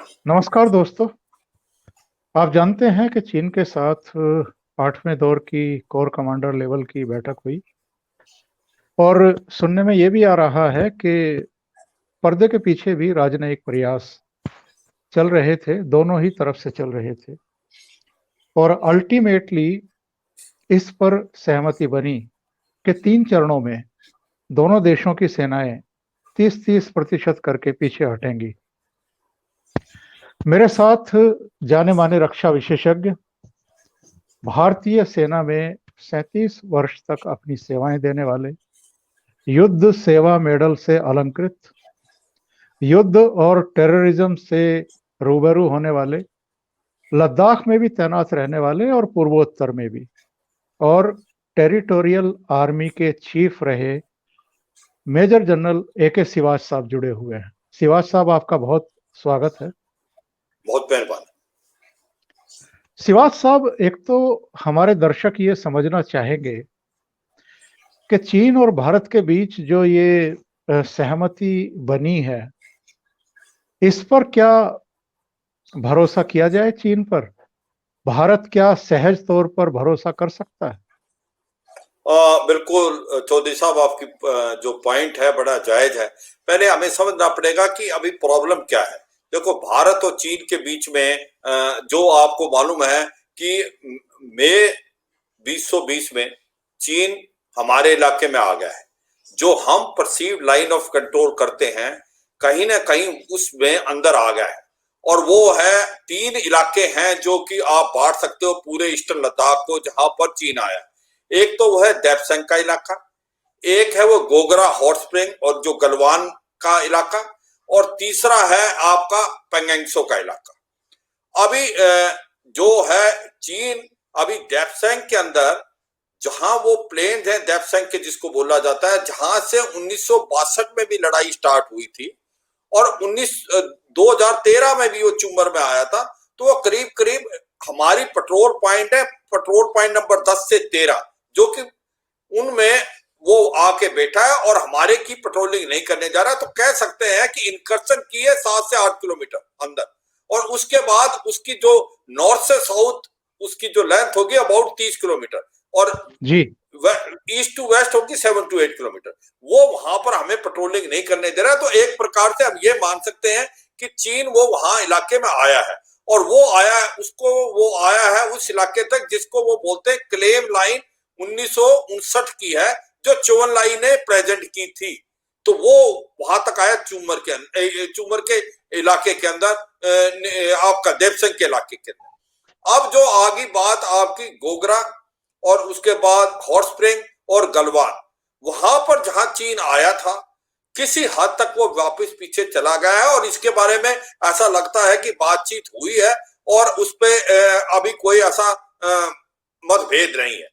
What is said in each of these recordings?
नमस्कार दोस्तों। आप जानते हैं कि चीन के साथ 8वें दौर की कोर कमांडर लेवल की बैठक हुई और सुनने में ये भी आ रहा है कि पर्दे के पीछे भी राजनयिक प्रयास चल रहे थे, दोनों ही तरफ से चल रहे थे और अल्टीमेटली इस पर सहमति बनी कि 3 चरणों में दोनों देशों की सेनाएं 30-30% करके पीछे हटेंगी। मेरे साथ जाने-माने रक्षा विशेषज्ञ, भारतीय सेना में 37 वर्ष तक अपनी सेवाएं देने वाले, युद्ध सेवा मेडल से अलंकृत, युद्ध और टेररिज्म से रूबरू होने वाले, लद्दाख में भी तैनात रहने वाले और पूर्वोत्तर में भी, और टेरिटोरियल आर्मी के चीफ रहे मेजर जनरल ए.के. सिवाच साहब जुड़े हुए हैं। सिवाच साहब, आपका बहुत स्वागत है। बहुत मेहरबान। सिवाच साहब, एक तो हमारे दर्शक ये समझना चाहेंगे कि चीन और भारत के बीच जो ये सहमति बनी है, इस पर क्या भरोसा किया जाए? चीन पर भारत क्या सहज तौर पर भरोसा कर सकता है? बिल्कुल चौधरी साहब, आपकी जो पॉइंट है बड़ा जायज है। पहले हमें समझना पड़ेगा कि अभी प्रॉब्लम क्या है। देखो, भारत और चीन के बीच में जो आपको मालूम है कि मई 2020 में चीन हमारे इलाके में आ गया है। जो हम परसीव लाइन ऑफ कंट्रोल करते हैं, कहीं ना कहीं उसमें अंदर आ गया है। और वो है 3 इलाके हैं जो कि आप बांट सकते हो पूरे ईस्टर्न लद्दाख को, जहां पर चीन आया। एक तो वो है देपसंग का इलाका, एक है वो गोगरा हॉट स्प्रिंग और जो गलवान का इलाका, और तीसरा है आपका पेंगेंगसो का इलाका। अभी जो है चीन अभी देपसंग के अंदर, जहां वो प्लेन है देपसंग के जिसको बोला जाता है, जहां से 1962 में भी लड़ाई स्टार्ट हुई थी और 2013 में भी वो चुम्बर में आया था। तो वो करीब करीब हमारी पेट्रोल पॉइंट है, पेट्रोल पॉइंट नंबर 10 से 13, जो कि उनमें वो आके बैठा है और हमारे की पेट्रोलिंग नहीं करने जा रहा। तो कह सकते हैं कि इनकर्शन की है 7 से 8 किलोमीटर अंदर, और उसके बाद उसकी जो नॉर्थ से साउथ उसकी जो लेंथ होगी अबाउट 30 किलोमीटर, और जी, ईस्ट टू वेस्ट होगी 7 to 8 किलोमीटर। वो वहां पर हमें पेट्रोलिंग नहीं करने दे रहा। तो एक प्रकार से हम ये मान सकते हैं कि चीन वो वहां इलाके में आया है, और वो आया है, वो आया है उस इलाके तक जिसको वो बोलते हैं क्लेम लाइन 1959 की है, जो चौवन लाइन ने प्रेजेंट की थी। तो वो वहां तक आया चूमर के इलाके के अंदर, आपका देपसंग के इलाके के अंदर। अब जो आगे बात आपकी गोगरा और उसके बाद हॉट स्प्रिंग और गलवान, वहां पर जहां चीन आया था, किसी हद तक वो वापस पीछे चला गया है। और इसके बारे में ऐसा लगता है कि बातचीत हुई है और उस पे अभी कोई ऐसा मतभेद नहीं है।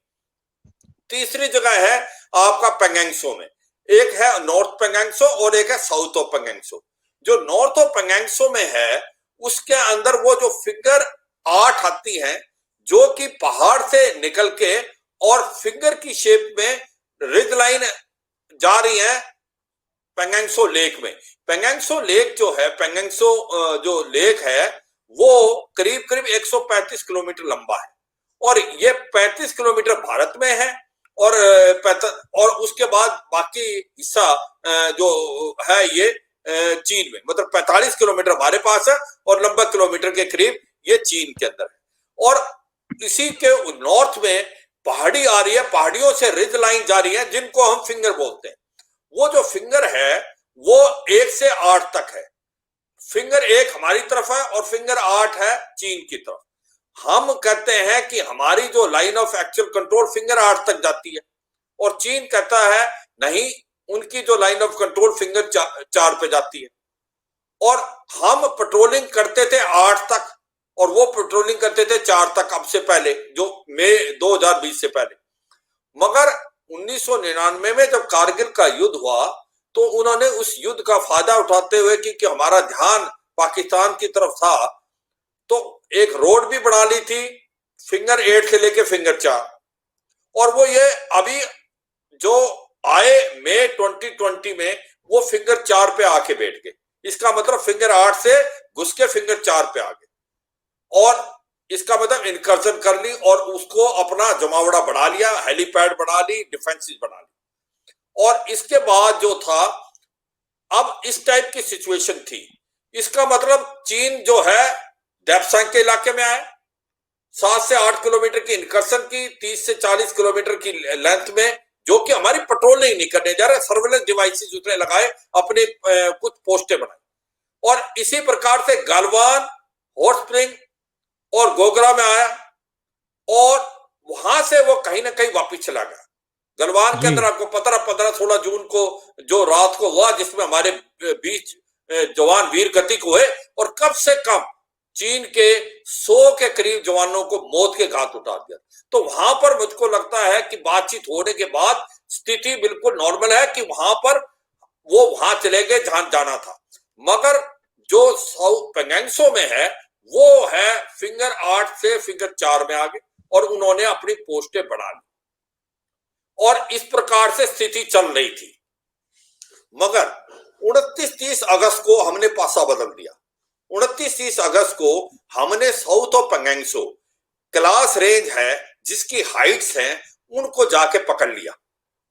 तीसरी जगह है आपका पेंगेंगसो में, एक है नॉर्थ पेंगेंगसो और एक है साउथ ऑफ पेंगेंगसो। जो नॉर्थ ऑफ पेंगेंगसो में है, उसके अंदर वो जो फिगर 8 आती है, जो कि पहाड़ से निकल के और फिगर की शेप में रिज लाइन जा रही है पेंगेंगसो लेक में। पेंगेंगसो लेक जो है, पेंगेंगसो जो लेक है, वो करीब करीब 135 किलोमीटर लंबा है, और ये 35 किलोमीटर भारत में है, और और उसके बाद बाकी हिस्सा जो है ये चीन में, मतलब 45 किलोमीटर हमारे पास है और 90 किलोमीटर के करीब ये चीन के अंदर है। और इसी के नॉर्थ में पहाड़ी आ रही है, पहाड़ियों से रिज लाइन जा रही है, जिनको हम फिंगर बोलते हैं। वो जो फिंगर है वो 1 से 8 तक है। फिंगर 1 हमारी तरफ है और फिंगर 8 है चीन की तरफ। हम कहते हैं कि हमारी जो line of actual control finger 8 तक जाती है, और चीन कहता है नहीं, उनकी जो लाइन ऑफ कंट्रोल फिंगर 4 पे जाती है। और हम पेट्रोलिंग करते थे 8 तक और वो पेट्रोलिंग करते थे 4 तक, अब से पहले, जो मई 2020 से पहले। मगर 1999 में जब कारगिल का युद्ध हुआ, तो उन्होंने उस युद्ध का फायदा उठाते हुए कि हमारा ध्यान पाकिस्तान की तरफ था, तो एक रोड भी बना ली थी फिंगर 8 से लेके फिंगर 4। और वो ये अभी जो आए मई 2020 में वो फिंगर 4 पे आके बैठ गए। इसका मतलब फिंगर 8 से घुस के फिंगर 4 पे आ गए और इसका मतलब इनकर्जन कर ली और उसको अपना जमावड़ा बढ़ा लिया, हेलीपैड बढ़ा ली, डिफेंसेस बना ली। और इसके बाद जो था, अब इस टाइप की सिचुएशन थी। इसका मतलब चीन जो है डेप्सांग के इलाके में आया, 7 से 8 किलोमीटर की इनकर्सन की, 30 से 40 किलोमीटर की लेंथ में, जो कि हमारी पेट्रोलिंग नहीं करने जा रहे, सर्वेलेंस डिवाइसेस उसने लगाए, अपने कुछ पोस्टें बनाई। और इसी प्रकार से गलवान, हॉट स्प्रिंग और गोगरा में आया और वहां से वो कहीं ना कहीं वापिस चला गया। गलवान के अंदर आपको 15-16 जून को जो रात को हुआ, जिसमें हमारे 20 जवान वीर गतिक हुए और कम से कम चीन के 100 के करीब जवानों को मौत के घाट उतार दिया। तो वहां पर मुझको लगता है कि बातचीत होने के बाद स्थिति बिल्कुल नॉर्मल है कि वहां पर वो वहां चले गए जहां जाना था। मगर जो साउथ पेंगेंगसो में है वो है फिंगर 8 से फिंगर 4 में आ गए और उन्होंने अपनी पोस्टें बढ़ा ली और इस प्रकार से स्थिति चल रही थी। मगर 29-30 अगस्त को हमने पासा बदल दिया। 29-30 अगस्त को हमने south of Pangong Tso class range है जिसकी हाइट्स हैं उनको जाके पकड़ लिया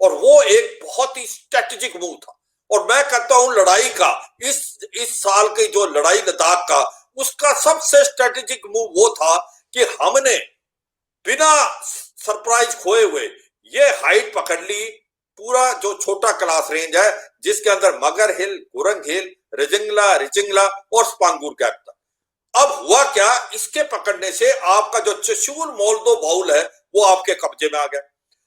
और वो एक बहुत ही स्ट्रेटेजिक मूव था। और मैं कहता हूं लड़ाई का इस साल की जो लड़ाई लद्दाख का, उसका सबसे स्ट्रेटेजिक मूव वो था कि हमने बिना सरप्राइज खोए हुए ये हाइट पकड़ ली, पूरा जो छोटा क्लास रेंज है जिसके अंदर मगर हिल, गुरंग हिल, रिजिंगला और स्पांगुर गैप था। अब हुआ क्या, इसके पकड़ने से आपका जो चशूल मोल्दो बाउल है वो आपके कब्जे में आ गया।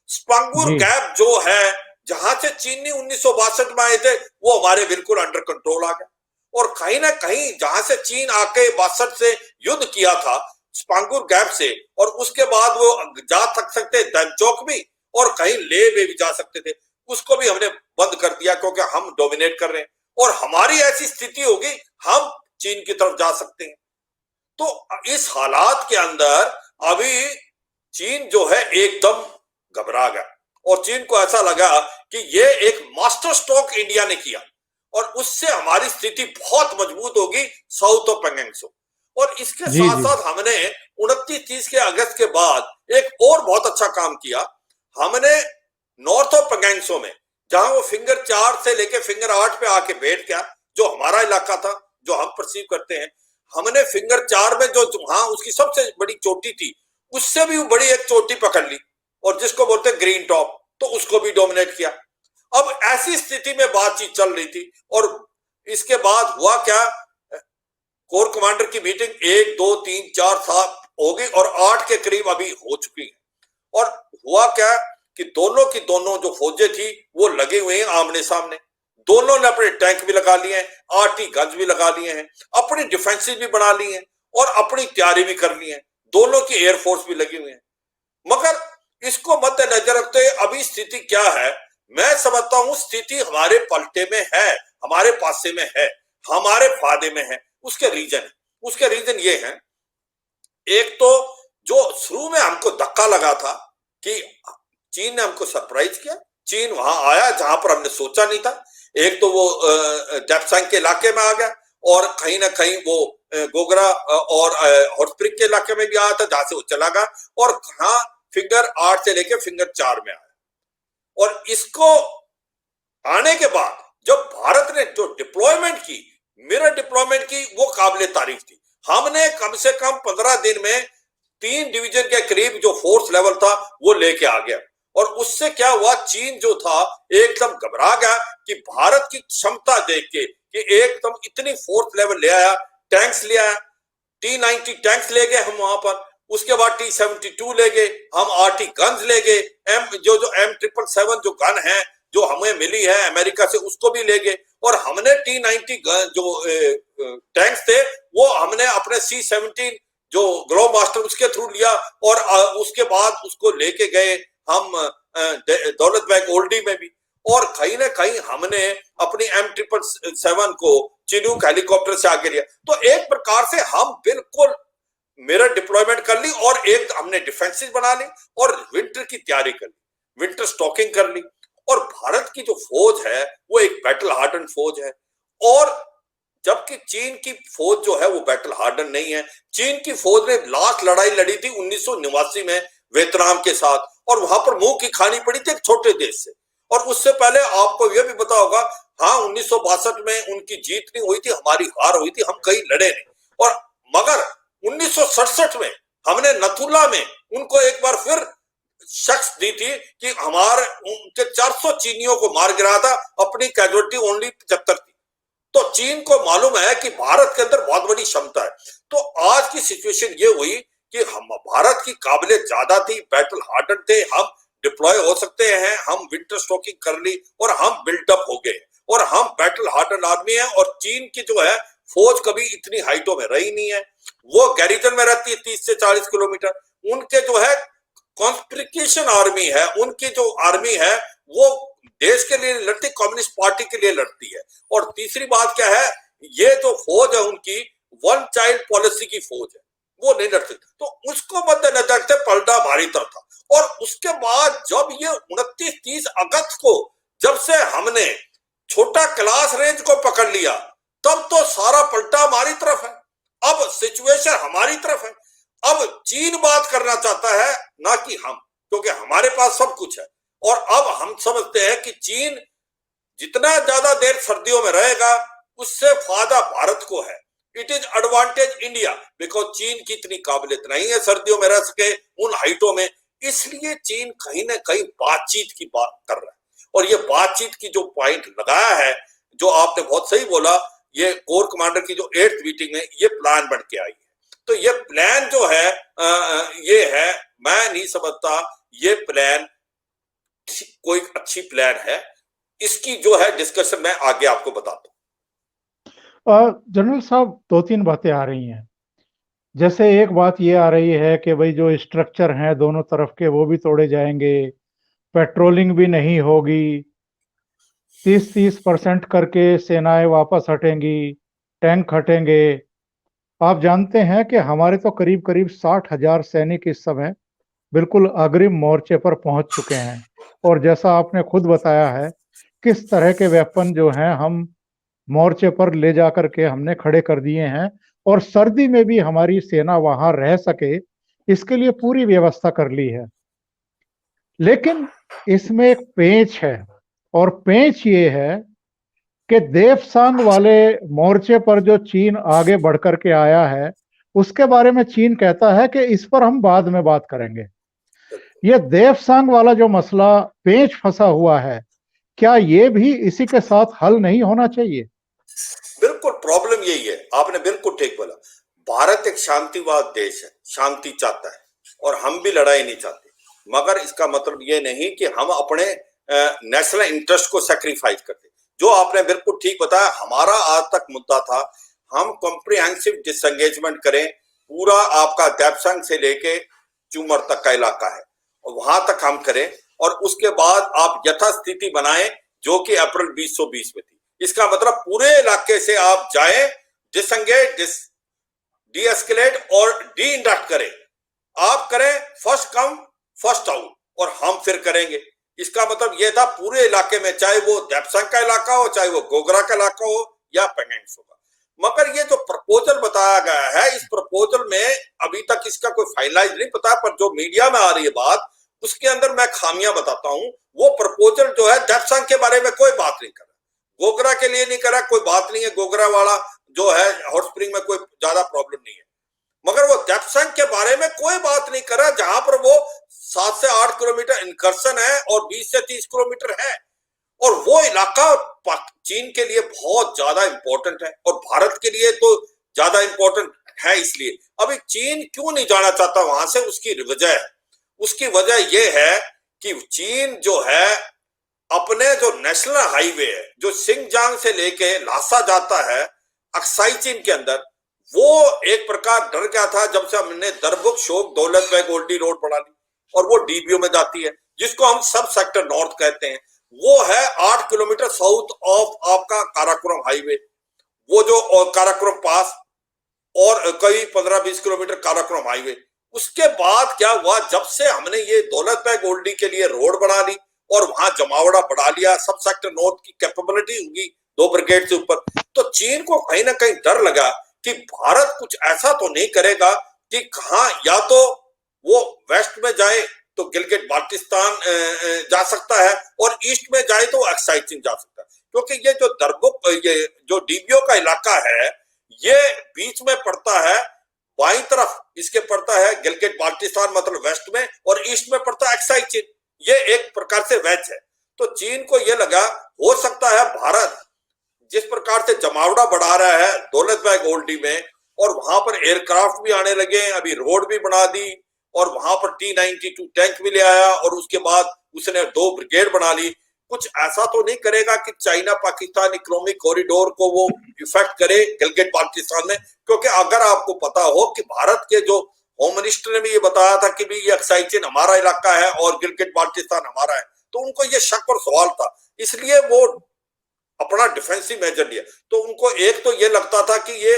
स्पांगुर गैप जो है जहां से चीनी 1962 में आए थे वो हमारे बिल्कुल अंडर कंट्रोल आ गया। और कहीं ना कहीं जहां से चीन आके 62 से युद्ध किया था स्पांगुर गैप से, और उसके बाद वो जा सकते दमचौक भी और कहीं ले में भी जा सकते थे, उसको भी हमने बंद कर दिया क्योंकि हम डोमिनेट कर रहे हैं और हमारी ऐसी स्थिति होगी हम चीन की तरफ जा सकते हैं। तो इस हालात के अंदर अभी चीन जो है एकदम घबरा गया और चीन को ऐसा लगा कि ये एक मास्टर स्ट्रोक इंडिया ने किया और उससे हमारी स्थिति बहुत मजबूत होगी साउथ ऑफ पेंगेंगसो। और इसके साथ साथ हमने 29-30 के अगस्त के बाद एक और बहुत अच्छा काम किया। हमने नॉर्थ ऑफ पेंगेंगसो में जहां वो फिंगर 4 से लेके फिंगर 8 पे आके बैठ गया, जो हमारा इलाका था, जो हम परसीव करते हैं, हमने फिंगर 4 में जो वहां उसकी सबसे बड़ी चोटी थी उससे भी बड़ी एक चोटी पकड़ ली और जिसको बोलते हैं ग्रीन टॉप, तो उसको भी डोमिनेट किया। अब ऐसी स्थिति में बातचीत चल रही थी और इसके बाद हुआ क्या, कोर कमांडर की मीटिंग 1, 2, 3, 4, 7 हो गई और 8 के करीब अभी हो चुकी है। और हुआ क्या कि दोनों की दोनों जो फौजें थी वो लगे हुए हैं आमने सामने, दोनों ने अपने टैंक भी लगा लिए हैं, आरटी गन्स भी लगा लिए हैं, अपनी डिफेंसेस भी बना ली हैं और अपनी तैयारी भी कर ली है, दोनों की एयरफोर्स भी लगी हुई है। मगर इसको मद्देनजर रखते अभी स्थिति क्या है, मैं समझता हूं स्थिति हमारे पलटे में है, हमारे पासे में है, हमारे फायदे में है। उसके रीजन ये है, एक तो जो शुरू में हमको धक्का लगा था कि चीन ने हमको सरप्राइज किया, चीन वहां आया जहां पर हमने सोचा नहीं था। एक तो वो डेप्सांग के इलाके में आ गया और कहीं ना कहीं वो गोगरा और हॉट स्प्रिंग के इलाके में भी आया था जहां से वो चला गया और कहां फिंगर 8 से लेके फिंगर 4 में आया। और इसको आने के बाद जब भारत ने जो डिप्लॉयमेंट की, मिरर डिप्लॉयमेंट की, वो काबिले तारीफ थी। हमने कम से कम 15 दिन में 3 डिवीजन के करीब जो फोर्स लेवल था वो लेके आ गया और उससे क्या हुआ, चीन जो था एकदम घबरा गया कि भारत की क्षमता देख के कि एकदम इतनी फोर्स लेवल ले आया, टैंक्स ले आया, T-90 टैंक्स ले गए हम वहां पर, उसके बाद T-72 ले गए हम, आरटी गन्स ले गए, जो M777 जो गन है जो हमें मिली है अमेरिका से उसको भी ले गए और हमने T-90 जो टैंक्स थे वो हमने अपने C-17 जो ग्लोब मास्टर उसके थ्रू लिया और उसके बाद उसको लेके गए हम दौलत बेग ओल्डी में भी। और कहीं ना कहीं हमने अपनी M777 को चिनूक हेलीकॉप्टर से आगे लिया। तो एक प्रकार से हम बिल्कुल मिरर डिप्लॉयमेंट कर ली और एक हमने डिफेंसेस बना ली और विंटर की तैयारी कर ली, विंटर स्टॉकिंग कर ली। और भारत की जो फौज है वो एक बैटल हार्डन फौज है और जबकि चीन की फौज जो है वो बैटल हार्डन नहीं है। चीन की फौज ने लास्ट लड़ाई लड़ी थी 1989 में वियतनाम के साथ, और वहां पर मुंह की खानी पड़ी थी एक छोटे देश से। और उससे पहले आपको यह भी पता होगा, हाँ 1962 में उनकी जीत नहीं हुई थी, हमारी हार हुई थी, हम कहीं लड़े नहीं। और मगर 1967 में हमने नथुला में उनको एक बार फिर शख्स दी थी कि हमारे उनके 400 चीनियों को मार गिरा था, अपनी कैजुअलिटी ओनली 75 थी। तो चीन को मालूम है कि भारत के अंदर बहुत बड़ी क्षमता है। तो आज की सिचुएशन ये हुई कि हम भारत की काबिलियत ज्यादा थी, बैटल हार्डन थे, हम डिप्लॉय हो सकते हैं, हम विंटर स्टॉकिंग कर ली और हम बिल्टअप हो गए, और हम बैटल हार्डन आदमी हैं। और चीन की जो है फौज कभी इतनी हाइटों में रही नहीं है, वो गैरिजन में रहती है 30 से 40 किलोमीटर। उनके जो है कॉन्स्पिरेशन आर्मी है, उनकी जो आर्मी है वो देश के लिए लड़ती, कम्युनिस्ट पार्टी के लिए लड़ती है। और तीसरी बात क्या है, ये जो फौज है उनकी वन चाइल्ड पॉलिसी की फौज है, वो नहीं लड़ती। तो उसको मद्देनजर रखते पलटा भारी तर था। और उसके बाद जब ये 29-30 अगस्त को जब से हमने छोटा क्लास रेंज को पकड़ लिया, तब तो सारा पलटा हमारी तरफ है। अब सिचुएशन हमारी तरफ है। अब चीन बात करना चाहता है, ना कि हम, क्योंकि हमारे पास सब कुछ है। और अब हम समझते हैं कि चीन जितना ज्यादा देर सर्दियों में रहेगा उससे फायदा भारत को है। It is advantage India, because चीन की इतनी काबिलियत नहीं है सर्दियों में रह सके उन हाइटों में। इसलिए चीन कहीं ना कहीं बातचीत की बात कर रहा है। और ये बातचीत की जो पॉइंट लगाया है, जो आपने बहुत सही बोला, ये कोर कमांडर की जो 8th मीटिंग में ये प्लान बन के आई है। तो ये प्लान जो है ये है, मैं नहीं समझता ये प्लान कोई अच्छी प्लान है। इसकी जो है डिस्कशन मैं आगे आपको बताता हूं। जनरल साहब, 2-3 बातें आ रही हैं। जैसे एक बात ये आ रही है कि भाई जो स्ट्रक्चर हैं दोनों तरफ के वो भी तोड़े जाएंगे, पेट्रोलिंग भी नहीं होगी, 30-30% करके सेनाएं वापस हटेंगी, टैंक हटेंगे। आप जानते हैं कि हमारे तो करीब करीब 60,000 सैनिक इस समय बिल्कुल अग्रिम मोर्चे पर पहुंच चुके हैं। और जैसा आपने खुद बताया है किस तरह के वेपन जो हैं हम मोर्चे पर ले जाकर के हमने खड़े कर दिए हैं, और सर्दी में भी हमारी सेना वहां रह सके इसके लिए पूरी व्यवस्था कर ली है। लेकिन इसमें एक पेंच है, और पेंच ये है कि देवसांग वाले मोर्चे पर जो चीन आगे बढ़कर के आया है उसके बारे में चीन कहता है कि इस पर हम बाद में बात करेंगे। ये देवसांग वाला जो मसला पेंच फंसा हुआ है, क्या ये भी इसी के साथ हल नहीं होना चाहिए? बिल्कुल, प्रॉब्लम यही है, आपने बिल्कुल ठीक बोला। भारत एक शांतिवाद देश है, शांति चाहता है, और हम भी लड़ाई नहीं चाहते। मगर इसका मतलब ये नहीं कि हम अपने नेशनल इंटरेस्ट को सैक्रिफाइस करते। जो आपने बिल्कुल ठीक बताया, हमारा आज तक मुद्दा था हम कॉम्प्रिहेंसिव डिसएंगेजमेंट करें। पूरा आपका देपसंग से लेके चूमर तक का इलाका है, और वहां तक हम करें, और उसके बाद आप यथास्थिति बनाएं जो कि अप्रैल 2020 में थी। इसका मतलब पूरे इलाके से आप जाएं, डिसएंगेज, डी एस्केलेट और डी इंडक्ट करें। आप करें फर्स्ट कम फर्स्ट आउट, और हम फिर करेंगे। इसका मतलब यह था पूरे इलाके में, चाहे वो देपसंग का इलाका हो, चाहे वो गोगरा का इलाका हो या पेंगेंग्स होगा। मगर ये जो प्रपोजल बताया गया है, इस प्रपोजल में अभी तक इसका कोई फाइनलाइज नहीं पता, पर जो मीडिया में आ रही है बात, उसके अंदर मैं खामियां बताता हूं। वो प्रपोजल जो है देपसंग के बारे में कोई बात नहीं कर रहा, गोगरा के लिए नहीं करा, कोई बात नहीं है, गोगरा वाला जो है हॉट स्प्रिंग में कोई ज्यादा प्रॉब्लम नहीं है। मगर वो देपसंग के बारे में कोई बात नहीं कर रहा, जहां पर वो 7 से 8 किलोमीटर इनकर्सन है और 20 से 30 किलोमीटर है। और वो इलाका चीन के लिए बहुत ज्यादा इंपॉर्टेंट है, और भारत के लिए तो ज्यादा इंपॉर्टेंट है। इसलिए अभी चीन क्यों नहीं जाना चाहता वहां से, उसकी वजह है। उसकी वजह यह है कि चीन जो है अपने जो नेशनल हाईवे है जो सिंगजांग से लेके लासा जाता है अक्साई चीन के अंदर, वो एक प्रकार डर गया था जब से हमने दरबुक शोक दौलत बेग गोल्डी रोड बना ली, और वो डीबीओ में जाती है, जिसको हम सब सेक्टर नॉर्थ कहते हैं। वो है 8 किलोमीटर साउथ ऑफ आपका काराकोरम हाईवे, वो जो काराकोरम पास, और कई 15-20 किलोमीटर काराकोरम हाईवे। उसके बाद क्या हुआ, जब से हमने ये दौलत बेग गोल्डी के लिए रोड बना ली और वहां जमावड़ा बढ़ा लिया, सब सेक्टर नॉर्थ की कैपेबिलिटी होगी 2 ब्रिगेड से ऊपर। तो चीन को कहीं ना कहीं डर लगा कि भारत कुछ ऐसा तो नहीं करेगा कि कहा या तो वो वेस्ट में जाए तो गिलगिट बाल्टिस्तान जा सकता है और ईस्ट में जाए तो अक्साई चीन जा सकता है, क्योंकि ये जो दरबुक ये जो डीबीओ का इलाका है ये बीच में पड़ता है, बाईं तरफ इसके पड़ता है गिलगिट बाल्टिस्तान मतलब वेस्ट में, और ईस्ट में पड़ता है अक्साई चीन। ये एक प्रकार से वेज है। तो चीन को ये लगा हो सकता है भारत जिस प्रकार से जमावड़ा बढ़ा रहा है दौलत बेग ओल्डी में, और वहां पर एयरक्राफ्ट भी आने लगे, अभी रोड भी बना दी और वहां पर T-92 टैंक भी ले आया और उसके बाद उसने 2 ब्रिगेड बना ली, कुछ ऐसा तो नहीं करेगा कि चाइना पाकिस्तान इकोनॉमिक कॉरिडोर को वो इफेक्ट करे गिलगिट बाल्टिस्तान में। क्योंकि अगर आपको पता हो कि भारत के जो होम मिनिस्टर ने भी ये बताया था कि भी ये अक्साई चीन हमारा इलाका है और गिलगिट बाल्टिस्तान हमारा है, तो उनको ये शक और सवाल था, इसलिए वो अपना डिफेंसिव मेजर लिया। तो उनको एक तो ये लगता था कि ये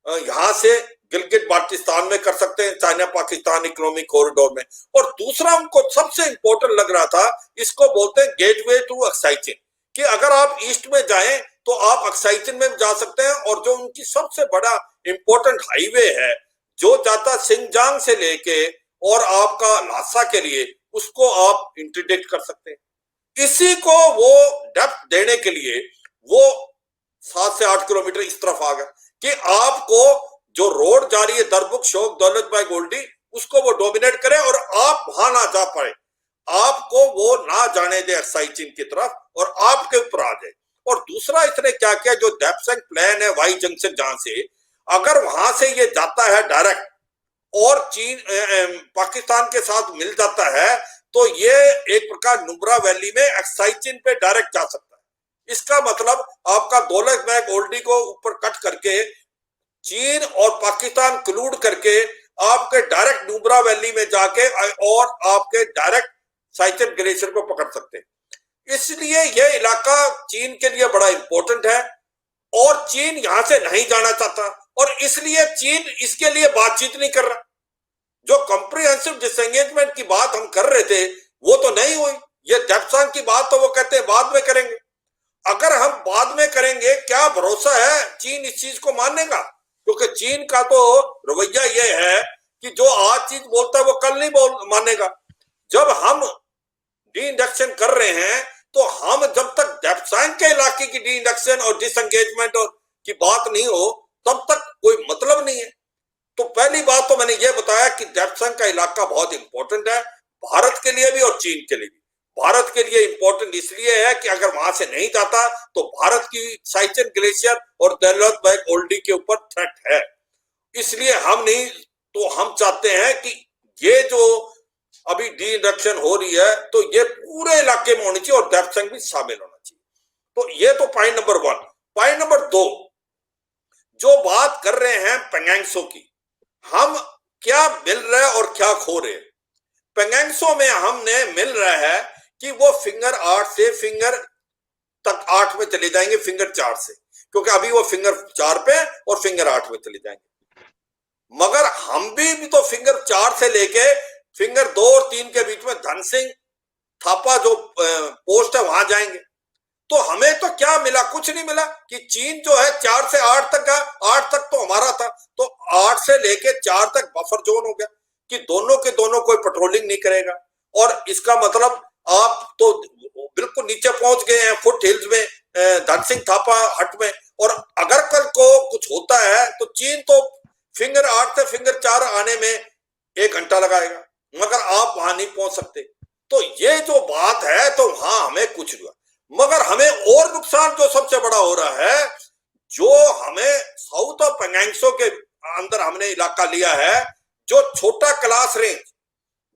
यहां से गिलगिट बाल्टिस्तान में कर सकते हैं चाइना पाकिस्तान इकोनॉमिक कॉरिडोर में, और दूसरा उनको सबसे इंपॉर्टेंट लग रहा था, इसको बोलते हैं गेटवे टू अक्साई चीन, कि अगर आप ईस्ट में जाएं तो आप अक्साई चीन में जा सकते हैं, और जो उनकी सबसे बड़ा इंपॉर्टेंट हाईवे है जो जाता सिंगजांग से लेके और आपका लासा के लिए, उसको आप इंटरडिक्ट कर सकते हैं। इसी को वो डेप्थ देने के लिए वो 7 से 8 किलोमीटर इस तरफ आ गया कि आपको जो रोड जा रही है दरबुक शोक दौलत बेग ओल्डी उसको वो डोमिनेट करे और आप वहां ना जा पाए, आपको वो ना जाने दे अक्साई चीन की तरफ और आपके ऊपर आ जाए। और दूसरा इसने क्या किया, जो डेप्सेंग प्लान है वाई जंक्शन जहां से अगर वहां से ये जाता है डायरेक्ट और चीन पाकिस्तान के साथ मिल जाता है तो ये एक प्रकार नुब्रा वैली में अक्साई चीन पे डायरेक्ट जा सकता है। इसका मतलब आपका दौलत बेग ओल्डी को ऊपर कट करके चीन और पाकिस्तान क्लूड करके आपके डायरेक्ट नुब्रा वैली में जाके और आपके डायरेक्ट साइचन ग्लेशियर को पकड़ सकते हैं। इसलिए यह इलाका चीन के लिए बड़ा इंपॉर्टेंट है और चीन यहां से नहीं जाना चाहता, और इसलिए चीन इसके लिए बातचीत नहीं कर रहा। जो कॉम्प्रिहेंसिव डिसएंगेजमेंट की बात हम कर रहे थे वो तो नहीं हुई, ये डेप्सांग की बात तो वो कहते हैं बाद में करेंगे। अगर हम बाद में करेंगे, क्या भरोसा है चीन इस चीज को मानेगा? क्योंकि चीन का तो रवैया ये है कि जो आज चीज बोलता है वो कल नहीं मानेगा। जब हम डी इंडक्शन कर रहे हैं तो हम जब तक डेप्सांग के इलाके की डी इंडक्शन और डिसएंगेजमेंट की बात नहीं हो तब तक कोई मतलब नहीं है। तो पहली बात तो मैंने ये बताया कि डेप्सांग का इलाका बहुत इंपॉर्टेंट है भारत के लिए भी और चीन के लिए भी। भारत के लिए इंपॉर्टेंट इसलिए है कि अगर वहां से नहीं जाता तो भारत की साइचन ग्लेशियर और दौलत बेग ओल्डी के ऊपर थ्रेट है। इसलिए हम नहीं तो हम चाहते हैं कि ये जो अभी डी इंडक्शन हो रही है तो ये पूरे इलाके में होनी चाहिए और डेप्सांग भी शामिल होना चाहिए। तो ये तो पॉइंट नंबर 1। पॉइंट नंबर 2, जो बात कर रहे हैं पेंगेंगसो की, हम क्या मिल रहा है और क्या खो रहे हैं। पेंगेंगसो में हमने मिल रहा है कि वो फिंगर 8 से फिंगर तक 8 में चले जाएंगे, फिंगर 4 से, क्योंकि अभी वो फिंगर 4 पे और फिंगर 8 में चले जाएंगे। मगर हम भी तो फिंगर 4 से लेके फिंगर 2 और 3 के बीच में धन सिंह थापा जो पोस्ट है वहां जाएंगे। तो हमें तो क्या मिला? कुछ नहीं मिला कि चीन जो है 4 से 8 तक का, 8 तक तो हमारा था, तो 8 से लेके 4 तक बफर जोन हो गया कि दोनों के दोनों कोई पेट्रोलिंग नहीं करेगा। और इसका मतलब आप तो बिल्कुल नीचे पहुंच गए हैं फुट हिल्स में धन सिंह थापा हट में, और अगर कल को कुछ होता है तो चीन तो फिंगर 8 से फिंगर 4 आने में 1 घंटा लगाएगा, मगर आप वहां नहीं पहुंच सकते। तो ये जो बात है तो वहां हमें कुछ हुआ, मगर हमें और नुकसान जो सबसे बड़ा हो रहा है, जो हमें साउथ ऑफ पेंगेंगसो के अंदर हमने इलाका लिया है, जो छोटा क्लास रेंज,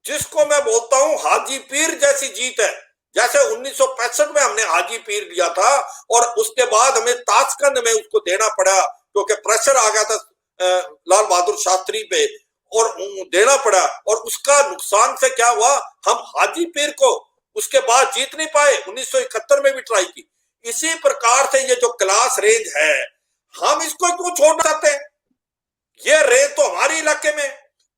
जिसको मैं बोलता हूं हाजी पीर जैसी जीत है। जैसे 1965 में हमने हाजी पीर लिया था और उसके बाद हमें ताशकंद में उसको देना पड़ा क्योंकि प्रेशर आ गया था लाल बहादुर शास्त्री पे और देना पड़ा, और उसका नुकसान से क्या हुआ, हम हाजी पीर को उसके बाद जीत नहीं पाए। 1971 में भी ट्राई की। इसी प्रकार से ये जो क्लास रेंज है हम इसको क्यों छोड़ सकते हैं? ये रेंज तो हमारे इलाके में,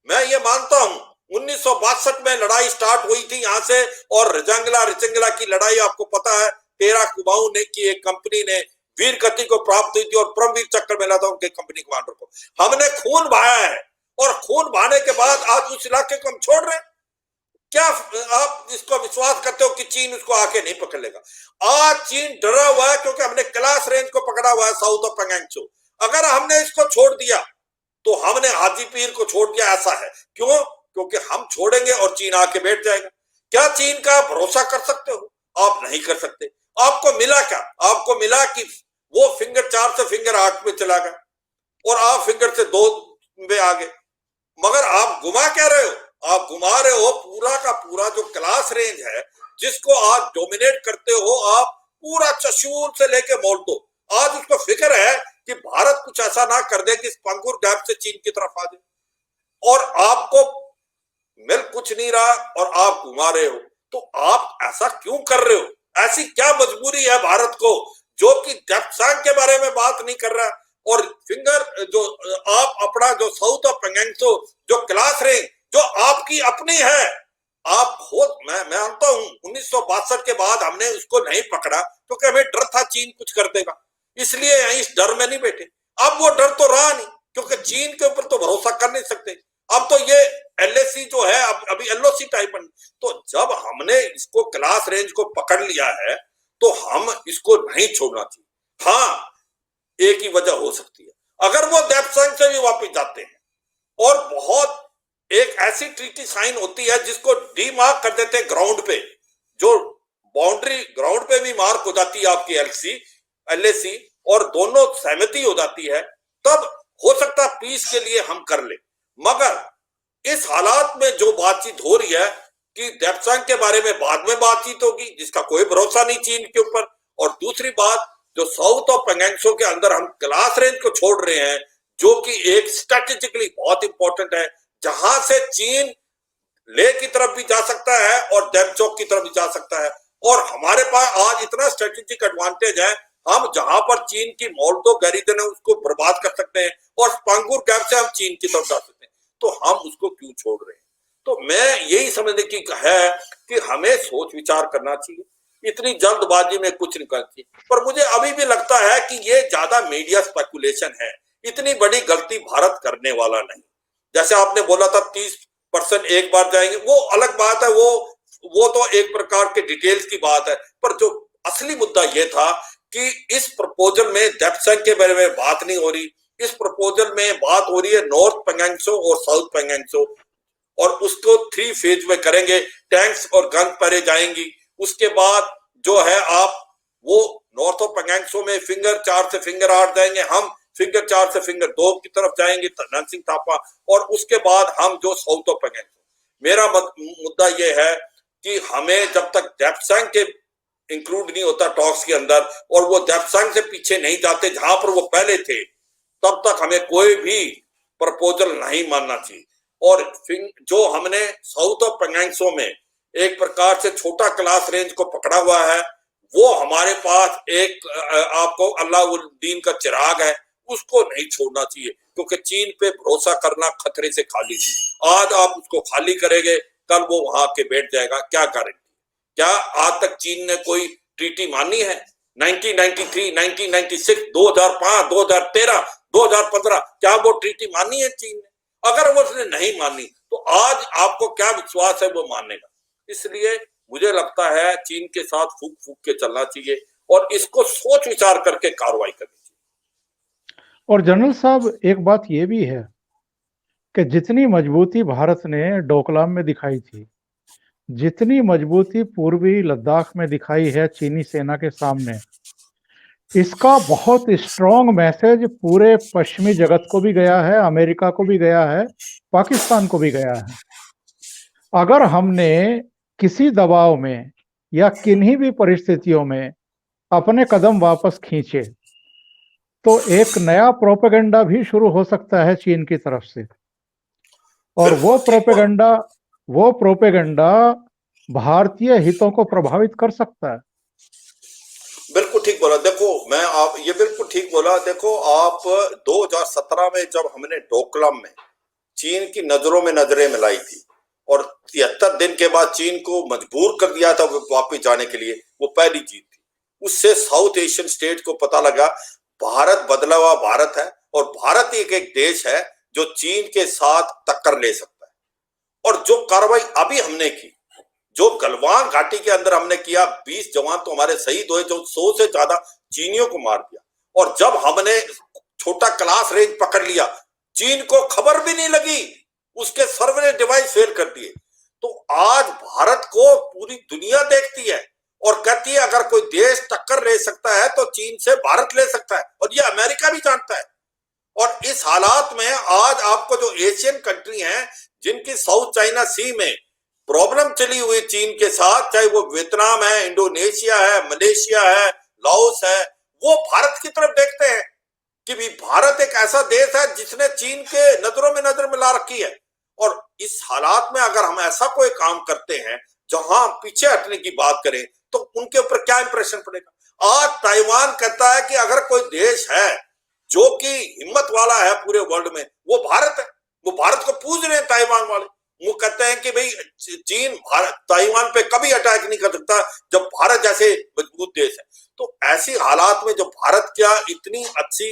मैं ये मानता हूं 1962 में लड़ाई स्टार्ट हुई थी यहां से, और रिचंगला की लड़ाई आपको पता है, तेरा कुमाऊं ने की एक कंपनी ने वीर गति को प्राप्त हुई थी और परमवीर चक्र मिला था उनके कंपनी कमांडर को। हमने खून बहाया है और खून बहाने के बाद आज उस इलाके को हम छोड़ रहे हैं। क्या आप इसको विश्वास करते हो कि चीन उसको आके नहीं पकड़ लेगा? आज चीन डरा हुआ है क्योंकि हमने क्लास रेंज को पकड़ा हुआ है, साउथ ऑफ पेंगोंग। अगर हमने इसको छोड़ दिया तो हमने हाजी पीर को छोड़ दिया, ऐसा है। क्यों? क्योंकि हम छोड़ेंगे और चीन आके बैठ जाएगा। क्या चीन का भरोसा कर सकते हो? आप नहीं कर सकते। आपको मिला क्या? आपको मिला कि वो फिंगर 4 से फिंगर 8 में चला गया और आप फिंगर से 2 में आ गए। मगर आप घुमा क्या रहे हो? आप घुमा रहे हो पूरा का पूरा जो क्लास रेंज है, जिसको आज डोमिनेट करते हो आप, पूरा चशूल से लेके मोल्टो। आज उसको फिक्र है कि भारत कुछ ऐसा ना कर दे कि पंगुर गैप से चीन की तरफ आ जाए, और आपको मिल कुछ नहीं रहा और आप घुमा रहे हो। तो आप ऐसा क्यों कर रहे हो? ऐसी क्या मजबूरी है भारत को जो कि डेप्सांग के बारे में बात नहीं कर रहा? और फिंगर जो आप अपना जो साउथ ऑफ पेंगोंग जो क्लास रेंज जो आपकी अपनी है, आप खुद, मैं मानता हूं 1962 के बाद हमने उसको नहीं पकड़ा क्योंकि हमें डर था चीन कुछ कर देगा, इसलिए इस डर में नहीं बैठे। अब वो डर तो रहा नहीं क्योंकि चीन के ऊपर तो भरोसा कर नहीं सकते। अब तो ये एलएसी जो है अभी एलओसी टाइप बन। तो जब हमने इसको क्लास रेंज को पकड़ लिया है तो हम इसको नहीं छोड़ना चाहिए। हाँ, एक ही वजह हो सकती है, अगर वो डेप्सांग से भी वापस जाते हैं और बहुत एक ऐसी ट्रीटी साइन होती है जिसको डीमार्क कर देते हैं ग्राउंड पे, जो बाउंड्री ग्राउंड पे भी मार्क हो जाती है आपकी एलएसी और दोनों सहमति हो जाती है, तब हो सकता है पीस के लिए हम कर ले। मगर इस हालात में जो बातचीत हो रही है कि डेप्सांग के बारे में बाद में बातचीत होगी, जिसका कोई भरोसा नहीं चीन के ऊपर। और दूसरी बात, जो साउथ ऑफ पेंगोंग के अंदर हम क्लास रेंज को छोड़ रहे हैं, जो कि एक स्ट्रेटेजिकली बहुत इंपॉर्टेंट है, जहां से चीन ले की तरफ भी जा सकता है और डेमचोक की तरफ भी जा सकता है। और हमारे पास आज इतना स्ट्रेटेजिक एडवांटेज है, हम जहां पर चीन की मोल्टो गैरिजन है उसको बर्बाद कर सकते हैं और पंगुर गैप से हम चीन की तरफ जा सकते हैं। तो हम उसको क्यों छोड़ रहे हैं? तो मैं यही समझने की है कि हमें सोच विचार करना चाहिए, इतनी जल्दबाजी में कुछ नहीं करना चाहिए। पर मुझे अभी भी लगता है कि ये ज्यादा मीडिया स्पेकुलेशन है, इतनी बड़ी गलती भारत करने वाला नहीं। जैसे आपने बोला था 30% एक बार जाएंगे, वो अलग बात है, वो तो एक प्रकार के डिटेल्स की बात है। पर जो असली मुद्दा ये था कि इस प्रपोजल में डेप्सांग के बारे में बात नहीं हो रही, इस प्रपोजल में बात हो रही है नॉर्थ पेंगोंग और साउथ पेंगोंग, और उसको 3 फेज में करेंगे। टैंक्स और गन परे जाएंगी। उसके बाद जो है आप वो नॉर्थ ऑफ पेंगोंग में फिंगर 4 से फिंगर 8 जाएंगे, हम फिंगर 4 से फिंगर 2 की तरफ जाएंगे, नरसिंह थापा, और उसके बाद हम जो साउथ ऑफ पेंगोंग। मेरा मुद्दा ये है कि हमें जब तक डेप्सांग के इंक्लूड नहीं होता टॉक्स के अंदर और वो डेप्सांग से पीछे नहीं जाते जहां पर वो पहले थे, तब तक हमें कोई भी प्रपोजल नहीं मानना चाहिए। और जो हमने साउथ ऑफ पेंगोंग में एक प्रकार से छोटा क्लास रेंज को पकड़ा हुआ है, वो हमारे पास एक आपको अलाउद्दीन का चिराग है, उसको नहीं छोड़ना चाहिए क्योंकि चीन पे भरोसा करना खतरे से खाली नहीं। आज आप उसको खाली करेंगे, कल वो वहां के बैठ जाएगा। क्या गारंटी? क्या आज तक चीन ने कोई ट्रीटी मानी है? 1993, 1996, 2005, 2013, 2015, क्या वो ट्रीटी मानी है चीन ने? अगर वो उसने नहीं मानी तो आज आपको क्या विश्वास है वो मानेगा? इसलिए मुझे लगता है चीन के साथ फूक फूक के चलना चाहिए और इसको सोच विचार करके कार्रवाई करनी चाहिए। और जनरल साहब, एक बात ये भी है कि जितनी मजबूती भारत ने डोकलाम में दिखाई थी, जितनी मजबूती पूर्वी लद्दाख में दिखाई है चीनी सेना के सामने, इसका बहुत स्ट्रॉन्ग मैसेज पूरे पश्चिमी जगत को भी गया है, अमेरिका को भी गया है, पाकिस्तान को भी गया है। अगर हमने किसी दबाव में या किन्हीं भी परिस्थितियों में अपने कदम वापस खींचे तो एक नया प्रोपेगेंडा भी शुरू हो सकता है चीन की तरफ से, और वो प्रोपेगेंडा भारतीय हितों को प्रभावित कर सकता है। बिल्कुल ठीक बोला। देखो ये बिल्कुल ठीक बोला। देखो आप 2017 में जब हमने डोकलाम में चीन की नजरों में नजरें मिलाई थी और 73 दिन के बाद चीन को मजबूर कर दिया था वापस जाने के लिए, वो पहली जीत थी। उससे साउथ एशियन स्टेट को पता लगा भारत बदला हुआ भारत है और भारत एक देश है जो चीन के साथ टक्कर ले सकता है। और जो कार्रवाई अभी हमने की, जो गलवान घाटी के अंदर हमने किया, 20 जवान तो हमारे शहीद हुए, जो 100 से ज्यादा चीनियों को मार दिया। और जब हमने छोटा क्लास रेंज पकड़ लिया, चीन को खबर भी नहीं लगी, उसके सर्वेलेंस डिवाइस फेल कर दिए। तो आज भारत को पूरी दुनिया देखती है और कहती है अगर कोई देश टक्कर ले सकता है तो चीन से भारत ले सकता है, और ये अमेरिका भी जानता है। और इस हालात में आज आपको जो एशियन कंट्री हैं जिनकी साउथ चाइना सी में प्रॉब्लम चली हुई चीन के साथ, चाहे वो वियतनाम है, इंडोनेशिया है, मलेशिया है, लाओस है, वो भारत की तरफ देखते हैं कि भी भारत एक ऐसा देश है जिसने चीन के नजरों में नजर मिला रखी है। और इस हालात में अगर हम ऐसा कोई काम करते हैं जहां पीछे हटने की बात करें तो उनके ऊपर क्या इंप्रेशन पड़ेगा। आज ताइवान कहता है कि अगर कोई देश है जो कि हिम्मत वाला है पूरे वर्ल्ड में, वो भारत है। वो भारत को पूज रहे हैं ताइवान वाले। वो कहते हैं कि भाई चीन भारत ताइवान पे कभी अटैक नहीं कर सकता जब भारत जैसे मजबूत देश है। तो ऐसी हालात में जो भारत क्या इतनी अच्छी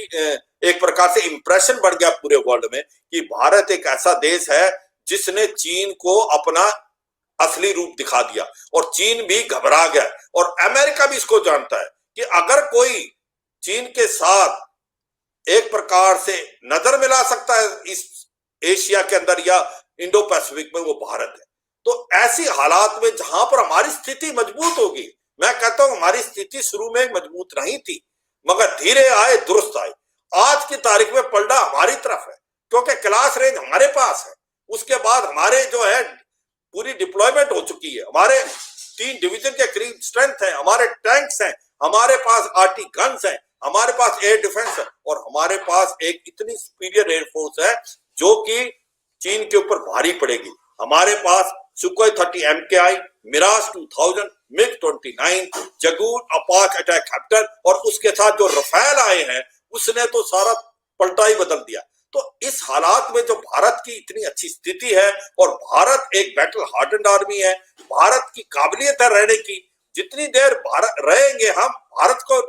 एक प्रकार से इंप्रेशन बढ़ गया पूरे वर्ल्ड में कि भारत एक ऐसा देश है जिसने चीन को अपना असली रूप दिखा दिया, और चीन भी घबरा गया। और अमेरिका भी इसको जानता है कि अगर कोई चीन के साथ एक प्रकार से नजर मिला सकता है इस एशिया के अंदर या इंडो पैसिफिक में, वो भारत है। तो ऐसी हालात में जहां पर हमारी स्थिति मजबूत होगी, मैं कहता हूं हमारी स्थिति शुरू में मजबूत नहीं थी मगर धीरे आए दुरुस्त आए। आज की तारीख में पलड़ा हमारी तरफ है क्योंकि क्लास रेंज हमारे पास है। उसके बाद हमारे जो है पूरी डिप्लॉयमेंट हो चुकी है, हमारे 3 डिवीजन के करीब स्ट्रेंथ है, हमारे टैंक्स हैं, हमारे पास आर्टी गन्स हैं, हमारे पास एयर डिफेंस है, और हमारे पास एक इतनी सुपीरियर एयरफोर्स है जो कि चीन के ऊपर भारी पड़ेगी। हमारे पास Sukhoi 30 MKI, Mirage 2000, MiG 29, Jaguar Apache attack कैप्टर, और उसके साथ जो रफेल आए हैं उसने तो सारा पलटा ही बदल दिया। तो इस हालात में जो भारत की इतनी अच्छी स्थिति है, और भारत एक बैटल हार्डन्ड आर्मी है, भारत की काबिलियत है रहने की, जितनी देर भारत रहेंगे हम, भारत को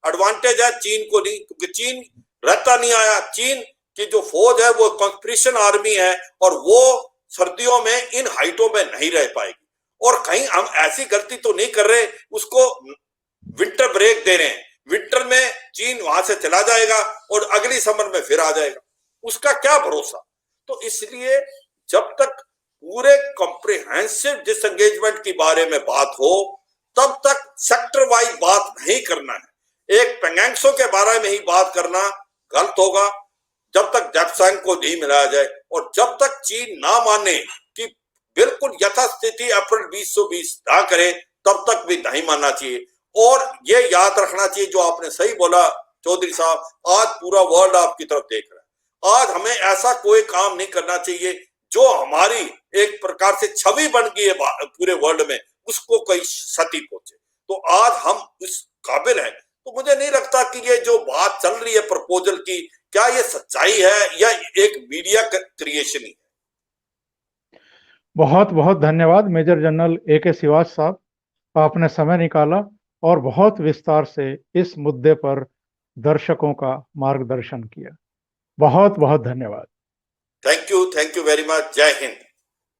एडवांटेज है, चीन को नहीं, क्योंकि चीन रहता नहीं आया। चीन की जो फौज है वो कॉन्स्पिरेशन आर्मी है और वो सर्दियों में इन हाइटों में नहीं रह पाएगी। और कहीं हम ऐसी गलती तो नहीं कर रहे, उसको विंटर ब्रेक दे रहे हैं, विंटर में चीन वहां से चला जाएगा और अगली समर में फिर आ जाएगा, उसका क्या भरोसा। तो इसलिए जब तक पूरे कॉम्प्रिहेंसिव डिसएंगेजमेंट के बारे में बात हो तब तक सेक्टर वाइज बात नहीं करना है। एक पेंगेंगसो के बारे में ही बात करना गलत होगा जब तक डेप्सांग को नहीं मिलाया जाए, और जब तक चीन ना माने कि बिल्कुल यथास्थिति अप्रैल 2020 ना करे तब तक भी नहीं मानना चाहिए। और ये याद रखना चाहिए जो आपने सही बोला चौधरी साहब, आज पूरा वर्ल्ड आपकी तरफ देख रहा है। आज हमें ऐसा कोई काम नहीं करना चाहिए जो हमारी एक प्रकार से छवि बन गई है पूरे वर्ल्ड में, उसको कोई क्षति पहुंचे। तो आज हम इस काबिल हैं। तो मुझे नहीं लगता कि ये जो बात चल रही है प्रपोजल की, क्या ये सच्चाई है या एक मीडिया क्रिएशन ही है। बहुत बहुत धन्यवाद मेजर जनरल AK श्रीवास्तव साहब, आपने समय निकाला और बहुत विस्तार से इस मुद्दे पर दर्शकों का मार्गदर्शन किया। बहुत बहुत धन्यवाद। Thank you very much. जय हिंद।